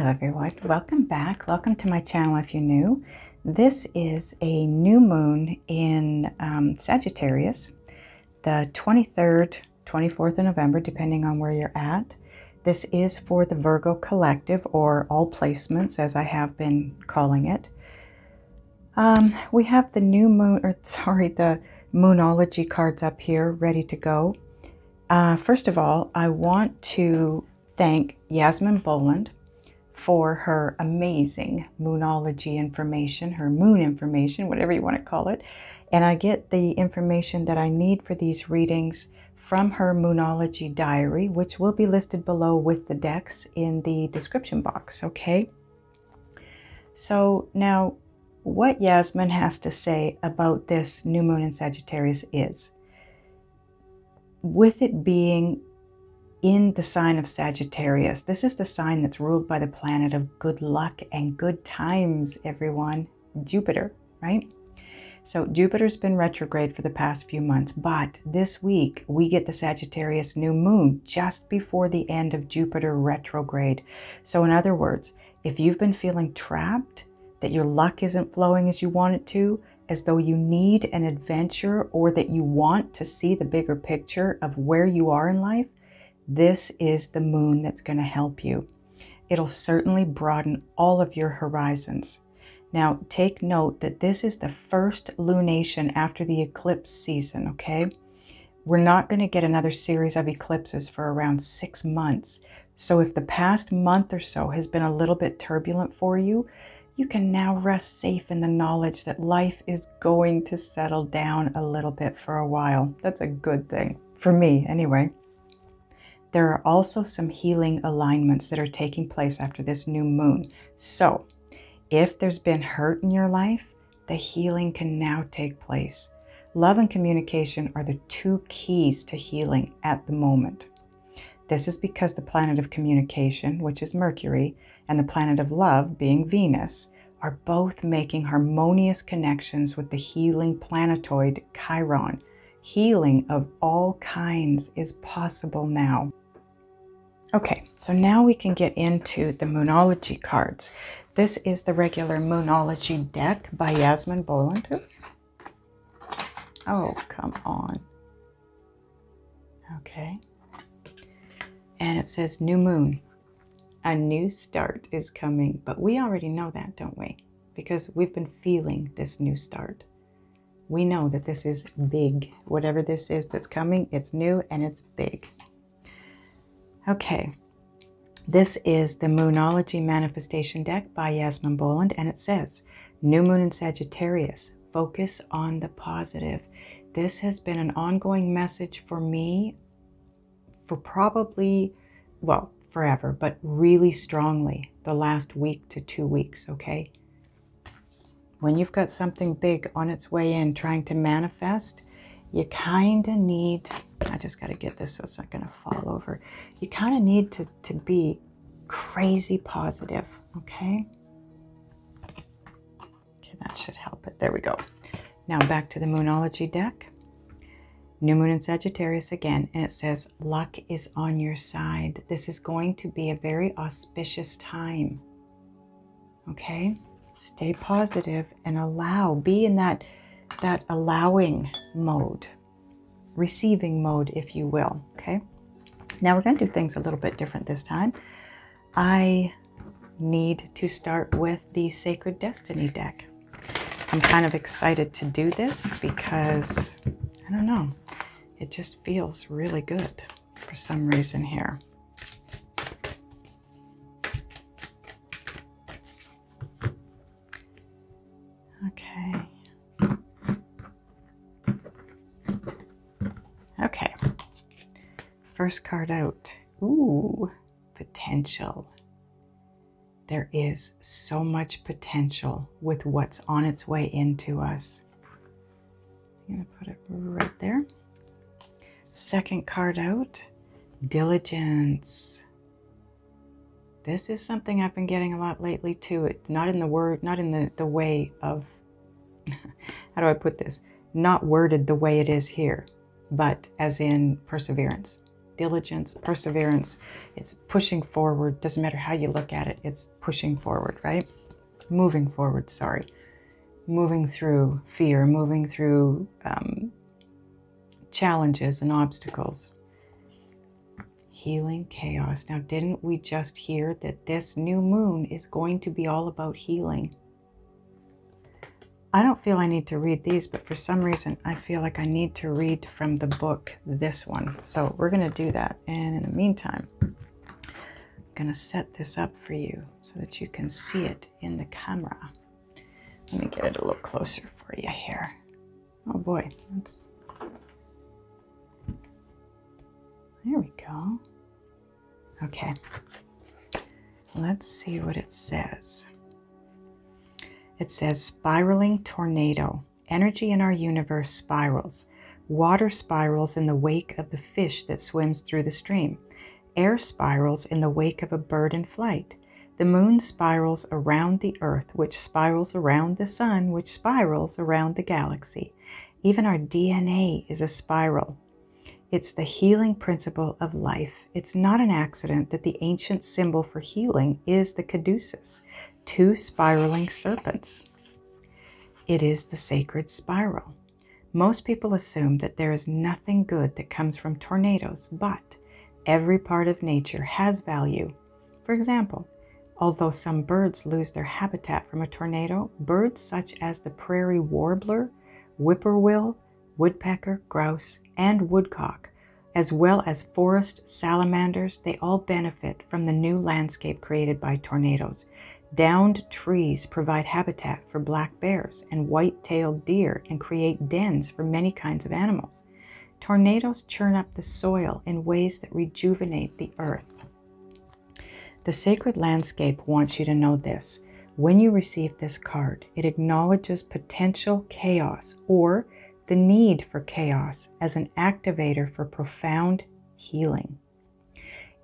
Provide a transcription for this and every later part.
Hello everyone, welcome back. Welcome to my channel if you're new. This is a new moon in Sagittarius, the 23rd, 24th of November, depending on where you're at. This is for the Virgo collective, or all placements as I have been calling it. We have the new moon, the Moonology cards up here ready to go. First of all, I want to thank Yasmin Boland for her amazing Moonology information, her moon information, whatever you want to call it. And I get the information that I need for these readings from her Moonology diary, which will be listed below with the decks in the description box, okay? So now, what Yasmin has to say about this new moon in Sagittarius is, with it being in the sign of Sagittarius, this is the sign that's ruled by the planet of good luck and good times, everyone, Jupiter, right? So Jupiter's been retrograde for the past few months, but this week we get the Sagittarius new moon just before the end of Jupiter retrograde. So in other words, if you've been feeling trapped, that your luck isn't flowing as you want it to, as though you need an adventure, or that you want to see the bigger picture of where you are in life, this is the moon that's going to help you. It'll certainly broaden all of your horizons. Now, take note that this is the first lunation after the eclipse season, okay? We're not going to get another series of eclipses for around 6 months. So if the past month or so has been a little bit turbulent for you, you can now rest safe in the knowledge that life is going to settle down a little bit for a while. That's a good thing, for me anyway. There are also some healing alignments that are taking place after this new moon. So if there's been hurt in your life, the healing can now take place. Love and communication are the two keys to healing at the moment. This is because the planet of communication, which is Mercury, and the planet of love, being Venus, are both making harmonious connections with the healing planetoid Chiron. Healing of all kinds is possible now. Okay, so now we can get into the Moonology cards. This is the regular Moonology deck by Yasmin Boland. Oh, come on. Okay. And it says new moon. A new start is coming. But we already know that, don't we? Because we've been feeling this new start. We know that this is big. Whatever this is that's coming, it's new and it's big. Okay, this is the Moonology Manifestation deck by Yasmin Boland, and it says, New Moon in Sagittarius, focus on the positive. This has been an ongoing message for me for probably, well, forever, but really strongly the last week to 2 weeks, okay? When you've got something big on its way in trying to manifest, you kind of need, I just got to get this so it's not going to fall over. You kind of need to be crazy positive, okay? Okay, that should help it. There we go. Now back to the Moonology deck. New moon in Sagittarius again, and it says, luck is on your side. This is going to be a very auspicious time, okay? Stay positive and allow, be in that allowing mode, receiving mode, if you will, okay? Now we're going to do things a little bit different this time. I need to start with the Sacred Destiny deck. I'm kind of excited to do this because, I don't know, it just feels really good for some reason here. Okay. Okay, first card out. Ooh, potential. There is so much potential with what's on its way into us. I'm going to put it right there. Second card out, diligence. This is something I've been getting a lot lately too. Not in the word, not in the way of, how do I put this? Not worded the way it is here, but as in perseverance. diligence, perseverance. It's pushing forward. Doesn't matter how you look at it. It's pushing forward, right? Moving forward, sorry. Moving through fear, moving through challenges and obstacles. Healing chaos. Now, didn't we just hear that this new moon is going to be all about healing? I don't feel I need to read these, but for some reason I feel like I need to read from the book, this one. So we're going to do that. And in the meantime, I'm going to set this up for you so that you can see it in the camera. Let me get it a little closer for you here. Oh boy, there we go. Okay, let's see what it says. It says, spiraling tornado. Energy in our universe spirals. Water spirals in the wake of the fish that swims through the stream. Air spirals in the wake of a bird in flight. The moon spirals around the earth, which spirals around the sun, which spirals around the galaxy. Even our DNA is a spiral. It's the healing principle of life. It's not an accident that the ancient symbol for healing is the caduceus, 2 spiraling serpents. It is the sacred spiral. Most people assume that there is nothing good that comes from tornadoes, but every part of nature has value. For example, although some birds lose their habitat from a tornado, birds such as the prairie warbler, whippoorwill, woodpecker, grouse, and woodcock, as well as forest salamanders, they all benefit from the new landscape created by tornadoes. Downed trees provide habitat for black bears and white-tailed deer and create dens for many kinds of animals. Tornadoes churn up the soil in ways that rejuvenate the earth. The sacred landscape wants you to know this. When you receive this card, it acknowledges potential chaos or the need for chaos as an activator for profound healing.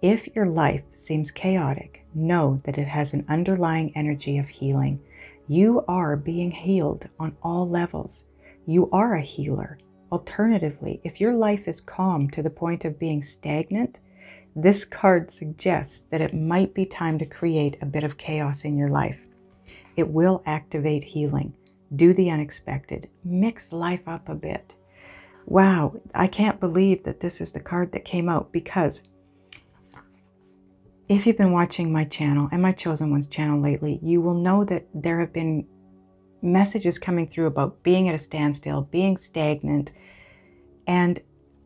If your life seems chaotic, know that it has an underlying energy of healing. You are being healed on all levels. You are a healer. Alternatively, if your life is calm to the point of being stagnant, this card suggests that it might be time to create a bit of chaos in your life. It will activate healing. Do the unexpected. Mix life up a bit. Wow, I can't believe that this is the card that came out, because if you've been watching my channel and my Chosen Ones channel lately, you will know that there have been messages coming through about being at a standstill, being stagnant. And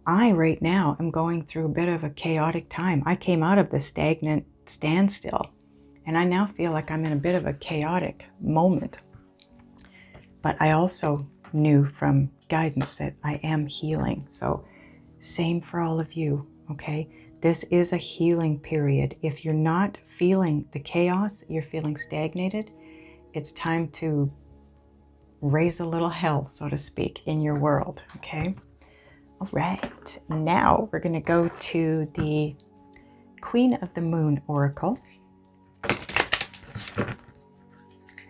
I right now am going through a bit of a chaotic time. I came out of the stagnant standstill and I now feel like I'm in a bit of a chaotic moment. But I also knew from guidance that I am healing. So same for all of you, okay? This is a healing period. If you're not feeling the chaos, you're feeling stagnated, it's time to raise a little hell, so to speak, in your world, okay? All right, now we're going to go to the Queen of the Moon Oracle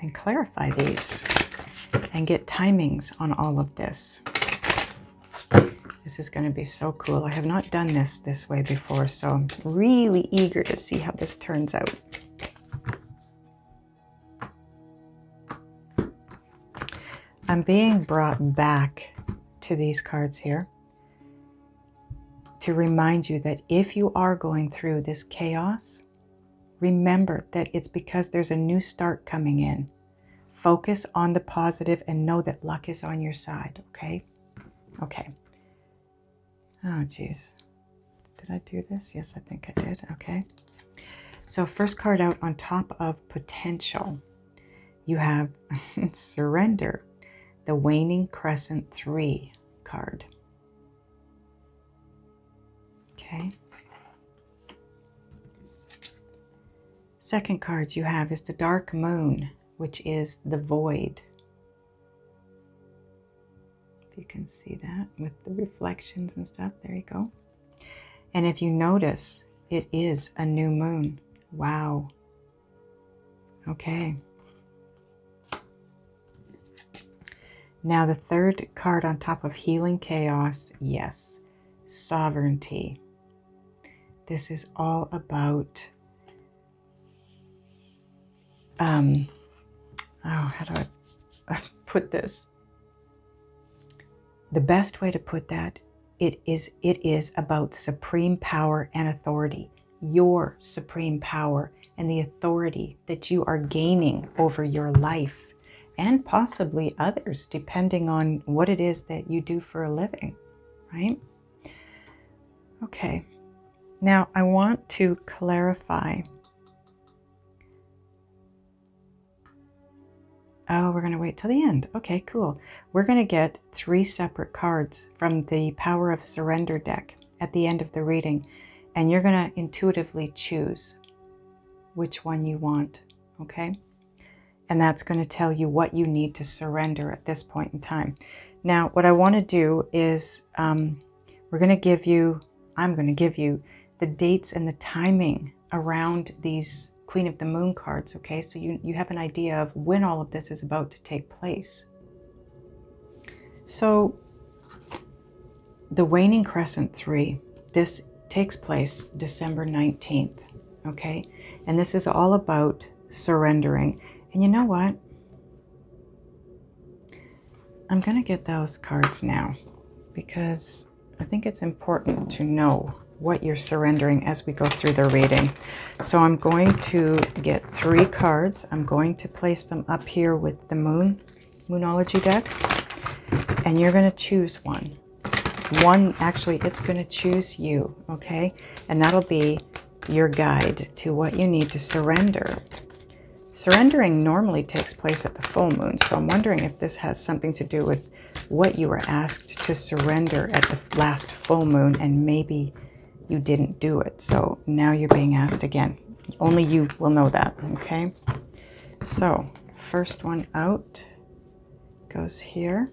and clarify these and get timings on all of this. This is going to be so cool. I have not done this way before, so I'm really eager to see how this turns out. I'm being brought back to these cards here to remind you that if you are going through this chaos, remember that it's because there's a new start coming in. Focus on the positive and know that luck is on your side, okay? Okay. Oh, geez. Did I do this? Yes, I think I did. Okay. So first card out on top of potential, you have Surrender, the Waning Crescent 3 card. Okay. Second card you have is the Dark Moon, which is the Void. If you can see that with the reflections and stuff, there you go. And if you notice, it is a new moon. Wow. Okay. Now the third card on top of Healing Chaos, yes, Sovereignty. This is all about, how do I put this? The best way to put that, it is about supreme power and authority. Your supreme power and the authority that you are gaining over your life and possibly others, depending on what it is that you do for a living, right? Okay, now I want to clarify. Oh, we're going to wait till the end. Okay, cool. We're going to get 3 separate cards from the Power of Surrender deck at the end of the reading, and you're going to intuitively choose which one you want, okay? And that's going to tell you what you need to surrender at this point in time. Now, what I want to do is I'm going to give you the dates and the timing around these Queen of the Moon cards, okay? So you have an idea of when all of this is about to take place. So the Waning Crescent 3, this takes place December 19th, okay? And this is all about surrendering. And you know what? I'm going to get those cards now because I think it's important to know what you're surrendering as we go through the reading. So I'm going to get 3 cards. I'm going to place them up here with the Moonology decks, and you're going to choose one. Actually, it's going to choose you, okay? And that'll be your guide to what you need to surrender. Surrendering normally takes place at the full moon, so I'm wondering if this has something to do with what you were asked to surrender at the last full moon, and maybe you didn't do it. So now you're being asked again. Only you will know that, okay? So first one out goes here.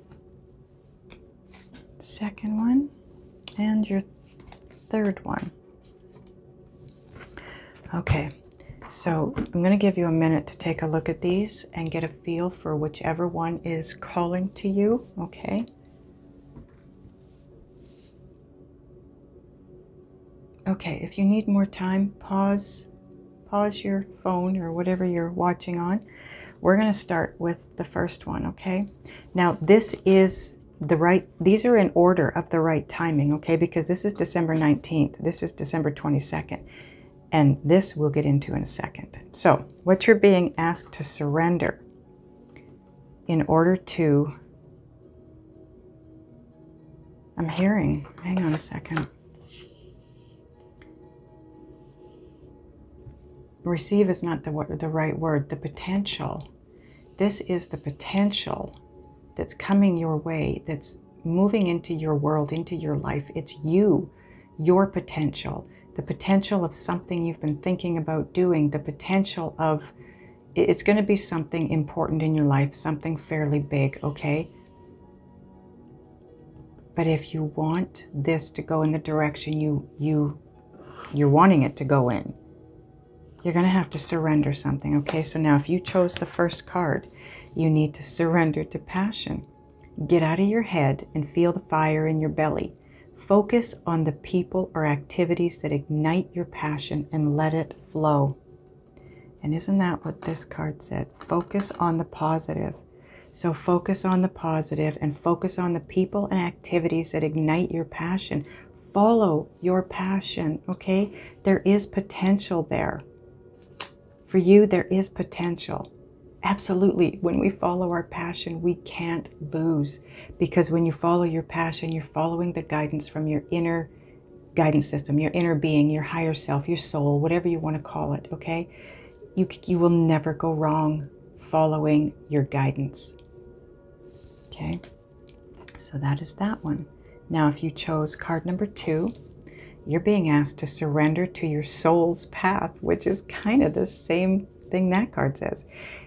Second one, and your third one. Okay, so I'm going to give you a minute to take a look at these and get a feel for whichever one is calling to you, okay? Okay, if you need more time, pause your phone or whatever you're watching on. We're going to start with the first one, okay? Now, these are in order of the right timing, okay? Because this is December 19th, this is December 22nd, and this we'll get into in a second. So, what you're being asked to surrender in order to, hang on a second. Receive is not the right word. The potential. This is the potential that's coming your way, that's moving into your world, into your life. It's you, your potential, the potential of something you've been thinking about doing, the potential of, it's going to be something important in your life, something fairly big, okay? But if you want this to go in the direction you're wanting it to go in, you're going to have to surrender something, okay? So now if you chose the first card, you need to surrender to passion. Get out of your head and feel the fire in your belly. Focus on the people or activities that ignite your passion and let it flow. And isn't that what this card said? Focus on the positive. So focus on the positive and focus on the people and activities that ignite your passion. Follow your passion, okay? There is potential there. For you, there is potential. Absolutely. When we follow our passion, we can't lose. Because when you follow your passion, you're following the guidance from your inner guidance system, your inner being, your higher self, your soul, whatever you want to call it, okay? You will never go wrong following your guidance. Okay? So that is that one. Now, if you chose card number 2, you're being asked to surrender to your soul's path, which is kind of the same thing that card says.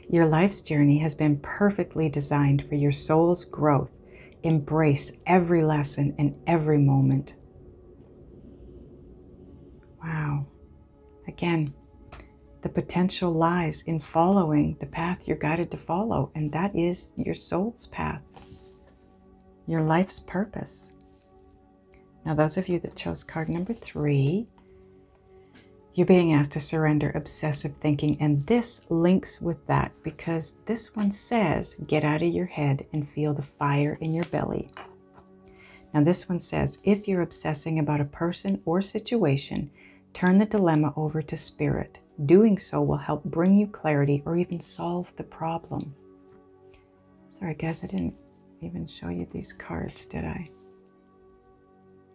Your life's journey has been perfectly designed for your soul's growth. Embrace every lesson and every moment. Wow. Again, the potential lies in following the path you're guided to follow, and that is your soul's path, your life's purpose. Now, those of you that chose card number 3, You're being asked to surrender obsessive thinking, and this links with that because this one says, get out of your head and feel the fire in your belly. Now this one says, if you're obsessing about a person or situation, turn the dilemma over to spirit. Doing so will help bring you clarity or even solve the problem. Sorry guys, I didn't even show you these cards, did I?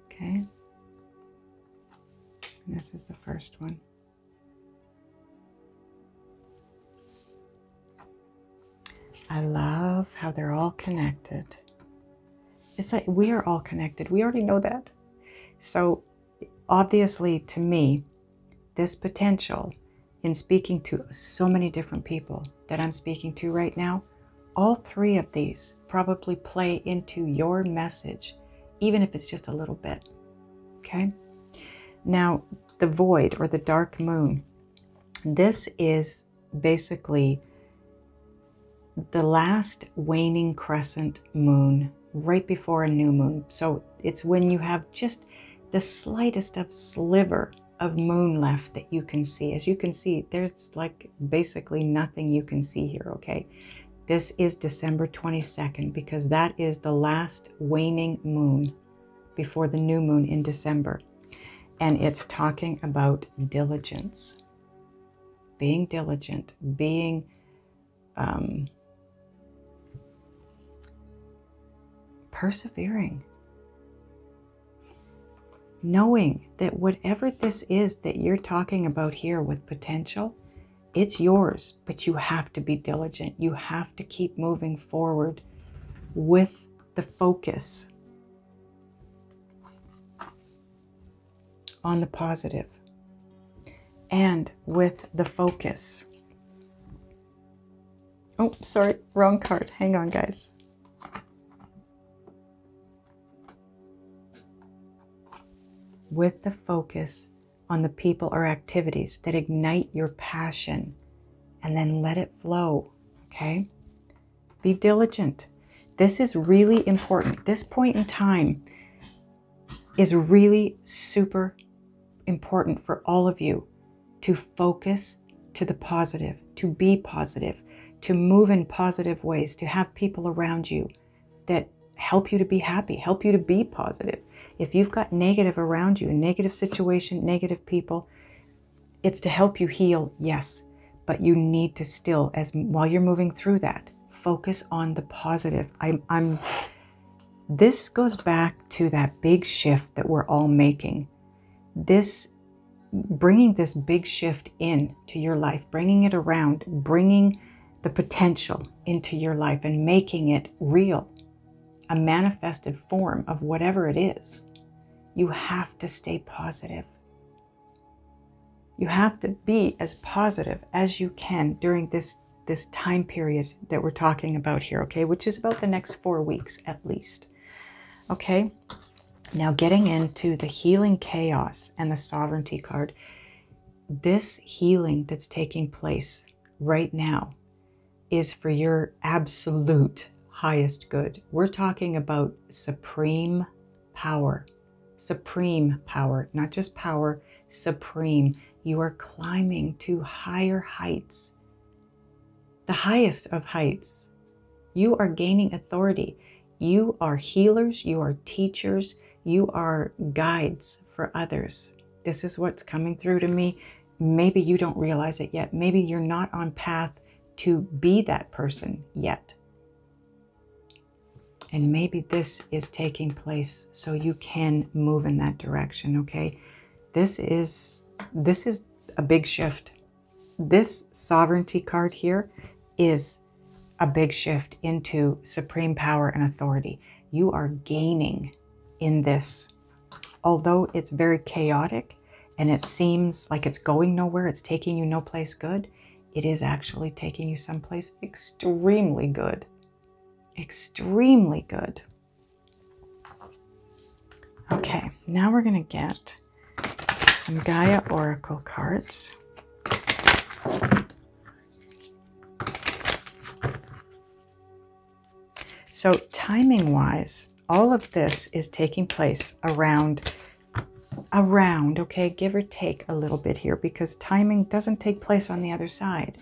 Okay. And this is the first one. I love how they're all connected. It's like we are all connected. We already know that. So obviously to me, this potential in speaking to so many different people that I'm speaking to right now, all three of these probably play into your message, even if it's just a little bit. Okay? Now, the void or the dark moon, this is basically the last waning crescent moon right before a new moon. So it's when you have just the slightest of sliver of moon left that you can see. As you can see, there's like basically nothing you can see here, okay? This is December 22nd because that is the last waning moon before the new moon in December. And it's talking about diligence, being diligent, being persevering, knowing that whatever this is that you're talking about here with potential, it's yours, but you have to be diligent. You have to keep moving forward with the focus on the positive and with the focus. Oh, sorry, wrong card. Hang on, guys. With the focus on the people or activities that ignite your passion and then let it flow, okay? Be diligent. This is really important. This point in time is really super important for all of you to focus to the positive, to be positive, to move in positive ways, to have people around you that help you to be happy, help you to be positive. If you've got negative around you, negative situation, negative people, it's to help you heal, yes, but you need to still, while you're moving through that, focus on the positive. This goes back to that big shift that we're all making. Bringing this big shift into your life, bringing it around, bringing the potential into your life and making it real, a manifested form of whatever it is. You have to stay positive. You have to be as positive as you can during this time period that we're talking about here, okay? Which is about the next 4 weeks at least, okay? Now getting into the healing chaos and the sovereignty card, this healing that's taking place right now is for your absolute highest good. We're talking about supreme power, not just power, supreme. You are climbing to higher heights, the highest of heights. You are gaining authority. You are healers, you are teachers, you are guides for others. This is what's coming through to me. Maybe you don't realize it yet. Maybe you're not on path to be that person yet. And maybe this is taking place so you can move in that direction, okay? This is a big shift. This sovereignty card here is a big shift into supreme power and authority. You are gaining in this. Although it's very chaotic and it seems like it's going nowhere, it's taking you no place good, it is actually taking you someplace extremely good. Extremely good. Okay, now we're going to get some Gaia Oracle cards. So timing-wise, all of this is taking place around around, okay, give or take a little bit here, because timing doesn't take place on the other side.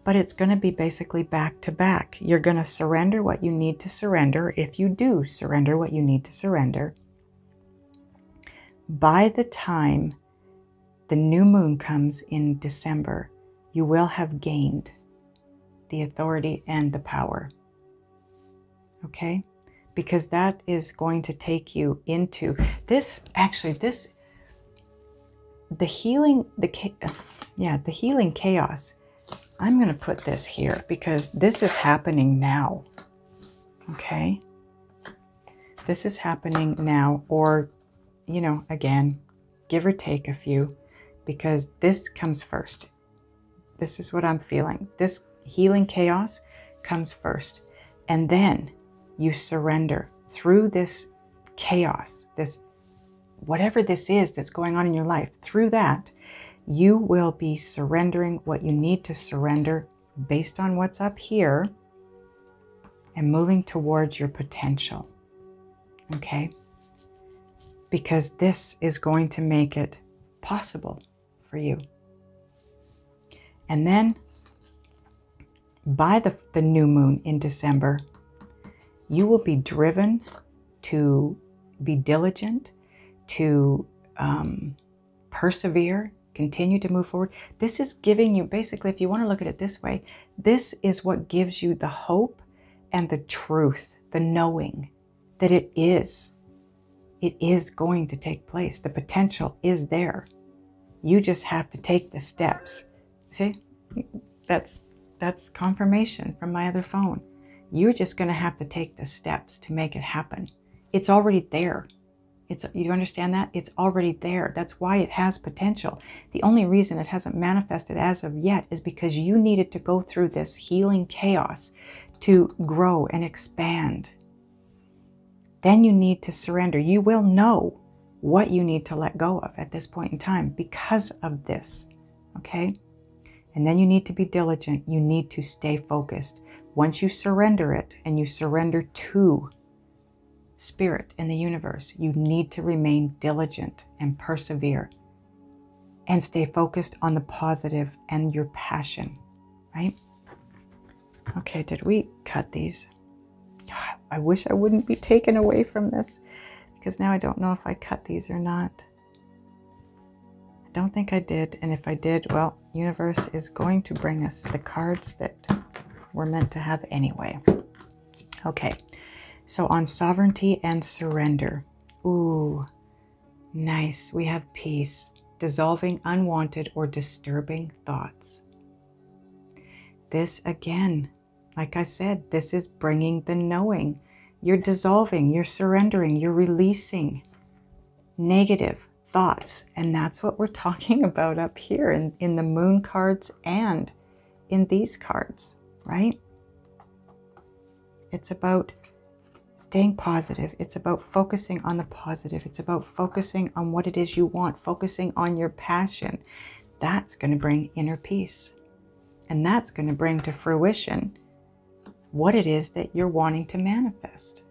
But it's going to be basically back to back. You're going to surrender what you need to surrender. If you do surrender what you need to surrender, by the time the new moon comes in December, you will have gained the authority and the power. Okay? Because that is going to take you into this, actually, this, the healing chaos. I'm going to put this here because this is happening now. Okay? This is happening now, or, you know, again, give or take a few, because this comes first. This is what I'm feeling. This healing chaos comes first. And then you surrender through this chaos, this, whatever this is that's going on in your life. Through that, you will be surrendering what you need to surrender based on what's up here and moving towards your potential. Okay? Because this is going to make it possible for you. And then by the new moon in December, you will be driven to be diligent, to persevere, continue to move forward. This is giving you, basically, if you want to look at it this way, this is what gives you the hope and the truth, the knowing that it is going to take place. The potential is there. You just have to take the steps. See, that's confirmation from my other phone. You're just going to have to take the steps to make it happen. It's already there. You understand that? It's already there. That's why it has potential. The only reason it hasn't manifested as of yet is because you needed to go through this healing chaos to grow and expand. Then you need to surrender. You will know what you need to let go of at this point in time because of this, okay? And then you need to be diligent. You need to stay focused. Once you surrender it and you surrender to Spirit in the universe, you need to remain diligent and persevere and stay focused on the positive and your passion, right? Okay, did we cut these? I wish I wouldn't be taken away from this, because now I don't know if I cut these or not. I don't think I did, and if I did, well, universe is going to bring us the cards that we're meant to have anyway. Okay, so on sovereignty and surrender. Ooh, nice. We have peace, dissolving unwanted or disturbing thoughts. This again, like I said, this is bringing the knowing. You're dissolving, you're surrendering, you're releasing negative thoughts. And that's what we're talking about up here in the moon cards and in these cards, right? It's about staying positive. It's about focusing on the positive. It's about focusing on what it is you want, focusing on your passion. That's going to bring inner peace. And that's going to bring to fruition what it is that you're wanting to manifest.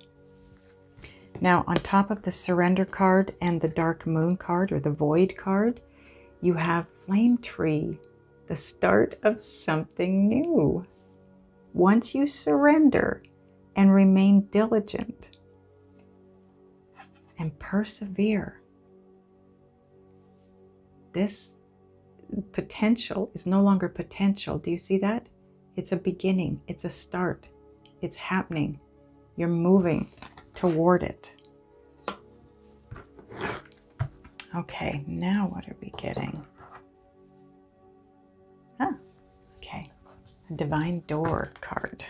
Now, on top of the surrender card and the dark moon card or the void card, you have flame tree, the start of something new. Once you surrender and remain diligent and persevere, this potential is no longer potential. Do you see that? It's a beginning. It's a start. It's happening. You're moving toward it. Okay, now what are we getting? Okay. A divine door card.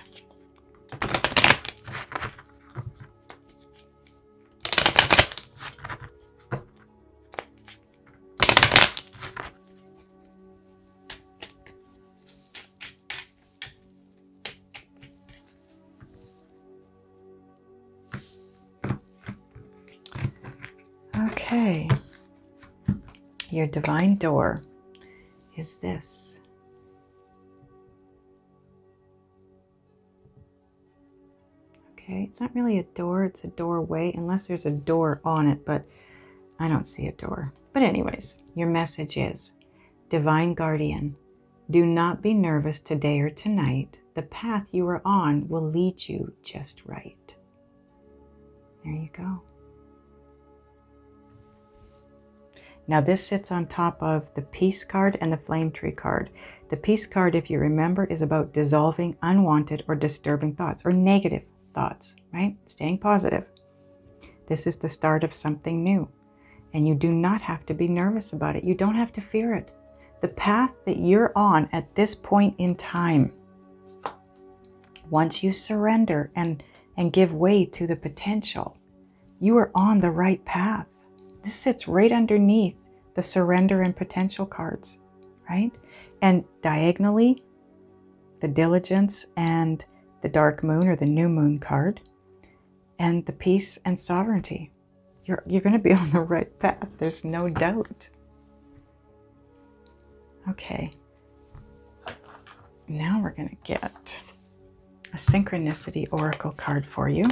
Okay, your divine door is this. Okay, it's not really a door, it's a doorway, unless there's a door on it, but I don't see a door. But anyways, your message is, Divine Guardian, do not be nervous today or tonight. The path you are on will lead you just right. There you go. Now this sits on top of the Peace card and the Flame Tree card. The Peace card, if you remember, is about dissolving unwanted or disturbing thoughts or negative thoughts, right? Staying positive. This is the start of something new. And you do not have to be nervous about it. You don't have to fear it. The path that you're on at this point in time, once you surrender and give way to the potential, you are on the right path. This sits right underneath the surrender and potential cards, right? And diagonally, the diligence and the dark moon or the new moon card, and the peace and sovereignty. You're going to be on the right path. There's no doubt. Okay. Now we're going to get a synchronicity oracle card for you.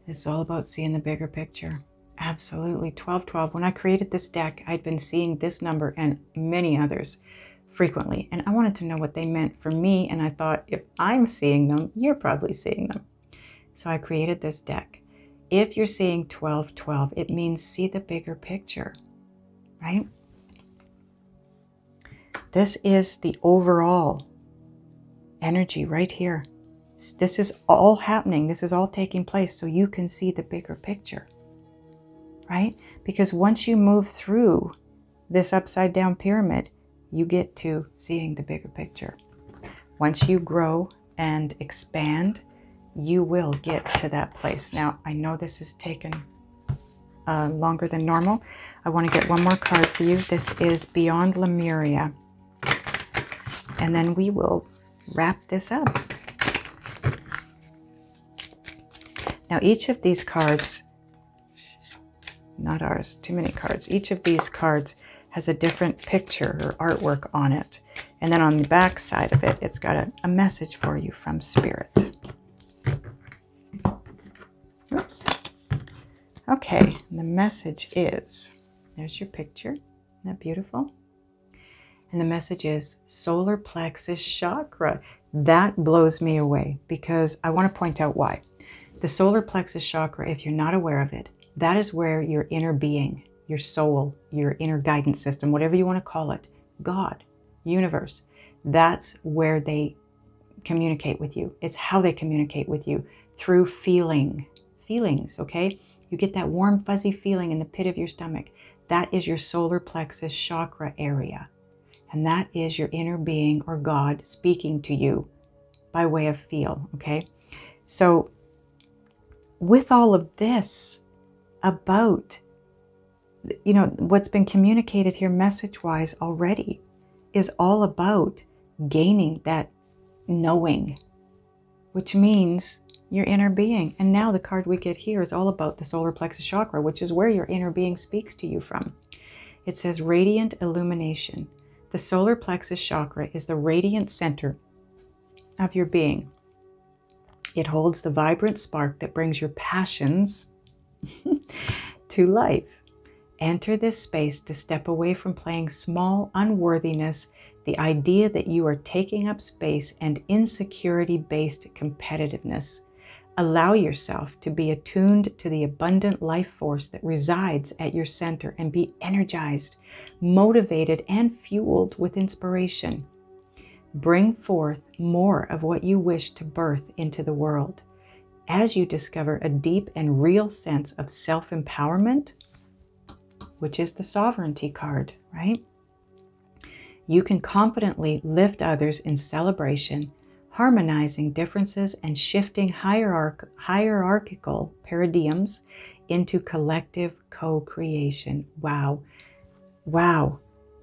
It's all about seeing the bigger picture. Absolutely. 1212. When I created this deck, I'd been seeing this number and many others frequently. And I wanted to know what they meant for me. And I thought, if I'm seeing them, you're probably seeing them. So I created this deck. If you're seeing 1212, it means see the bigger picture, right? This is the overall energy right here. This is all happening. This is all taking place so you can see the bigger picture, right? Because once you move through this upside down pyramid, you get to seeing the bigger picture. Once you grow and expand, you will get to that place. Now, I know this has taken longer than normal. I want to get one more card for you. This is Beyond Lemuria. And then we will wrap this up. Now, each of these cards, not ours, too many cards. Each of these cards has a different picture or artwork on it. And then on the back side of it, it's got a message for you from Spirit. Oops. Okay, and the message is, there's your picture. Isn't that beautiful? And the message is solar plexus chakra. That blows me away because I want to point out why. The solar plexus chakra, if you're not aware of it, that is where your inner being, your soul, your inner guidance system, whatever you want to call it, God, universe, that's where they communicate with you. It's how they communicate with you, through feelings, okay? You get that warm, fuzzy feeling in the pit of your stomach. That is your solar plexus chakra area. And that is your inner being or God speaking to you by way of feel, okay? So with all of this about, you know, what's been communicated here message-wise already is all about gaining that knowing, which means your inner being. And now the card we get here is all about the solar plexus chakra, which is where your inner being speaks to you from. It says radiant illumination. The solar plexus chakra is the radiant center of your being. It holds the vibrant spark that brings your passions to life. Enter this space to step away from playing small unworthiness, the idea that you are taking up space, and insecurity-based competitiveness. Allow yourself to be attuned to the abundant life force that resides at your center and be energized, motivated, and fueled with inspiration. Bring forth more of what you wish to birth into the world. As you discover a deep and real sense of self-empowerment, which is the sovereignty card, right? You can confidently lift others in celebration, harmonizing differences and shifting hierarchical paradigms into collective co-creation. Wow. Wow.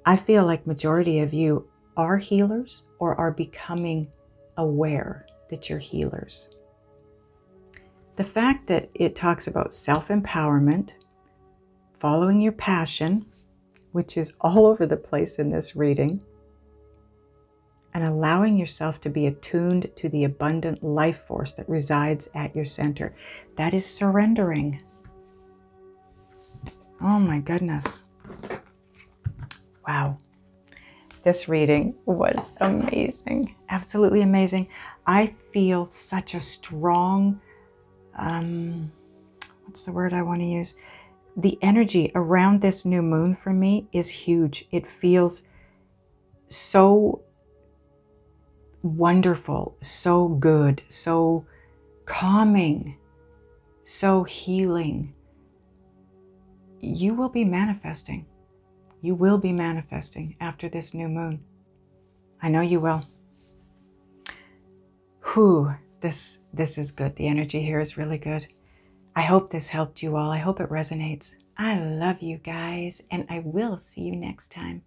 I feel like majority of you are healers or are becoming aware that you're healers. the fact that it talks about self-empowerment, following your passion, which is all over the place in this reading, and allowing yourself to be attuned to the abundant life force that resides at your center. That is surrendering. Oh my goodness. Wow. This reading was amazing. Absolutely amazing. I feel such a strong, what's the word I want to use? The energy around this new moon for me is huge. It feels so wonderful, so good, so calming, so healing. You will be manifesting. You will be manifesting after this new moon. I know you will. Whew, this is good. The energy here is really good. I hope this helped you all. I hope it resonates. I love you guys, and I will see you next time.